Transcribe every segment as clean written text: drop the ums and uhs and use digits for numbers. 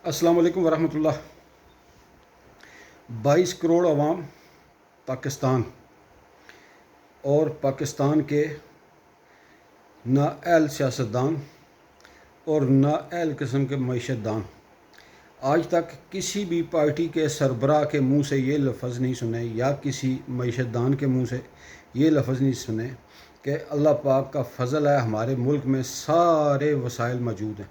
السلام علیکم ورحمۃ اللہ۔ 22 کروڑ عوام پاکستان اور پاکستان کے نااہل سیاستدان اور نااہل قسم کے معیشت دان آج تک کسی بھی پارٹی کے سربراہ کے منہ سے یہ لفظ نہیں سنے یا کسی معیشت دان کے منہ سے یہ لفظ نہیں سنے کہ اللہ پاک کا فضل ہے، ہمارے ملک میں سارے وسائل موجود ہیں،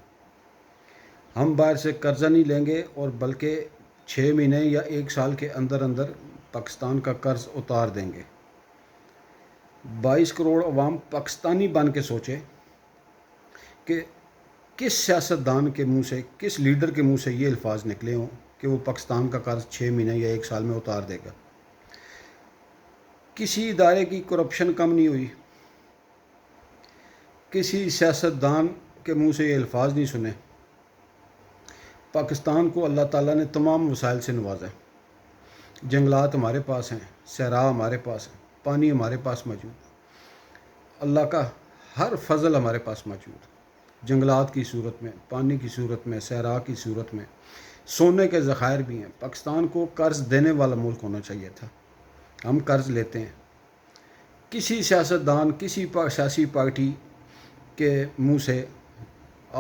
ہم باہر سے قرضہ نہیں لیں گے اور بلکہ 6 مہینے یا 1 سال کے اندر پاکستان کا قرض اتار دیں گے۔ 22 کروڑ عوام پاکستانی بن کے سوچے کہ کس سیاستدان کے منہ سے، کس لیڈر کے منہ سے یہ الفاظ نکلے ہوں کہ وہ پاکستان کا قرض 6 مہینے یا 1 سال میں اتار دے گا۔ کسی ادارے کی کرپشن کم نہیں ہوئی، کسی سیاستدان کے منہ سے یہ الفاظ نہیں سنے۔ پاکستان کو اللہ تعالیٰ نے تمام وسائل سے نوازا ہے، جنگلات ہمارے پاس ہیں، صحرا ہمارے پاس ہیں، پانی ہمارے پاس موجود ہے، اللہ کا ہر فضل ہمارے پاس موجود ہے، جنگلات کی صورت میں، پانی کی صورت میں، صحرا کی صورت میں، سونے کے ذخائر بھی ہیں۔ پاکستان کو قرض دینے والا ملک ہونا چاہیے تھا، ہم قرض لیتے ہیں۔ کسی سیاستدان، کسی سیاسی پارٹی کے منہ سے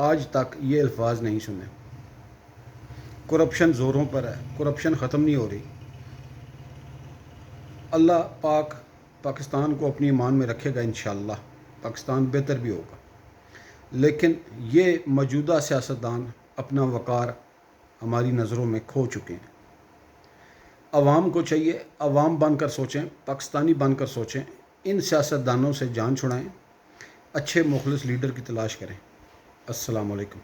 آج تک یہ الفاظ نہیں سنے۔ کرپشن زوروں پر ہے، کرپشن ختم نہیں ہو رہی۔ اللہ پاک پاکستان کو اپنی ایمان میں رکھے گا، انشاءاللہ پاکستان بہتر بھی ہوگا، لیکن یہ موجودہ سیاستدان اپنا وقار ہماری نظروں میں کھو چکے ہیں۔ عوام کو چاہیے عوام بن کر سوچیں، پاکستانی بن کر سوچیں، ان سیاستدانوں سے جان چھڑائیں، اچھے مخلص لیڈر کی تلاش کریں۔ السلام علیکم۔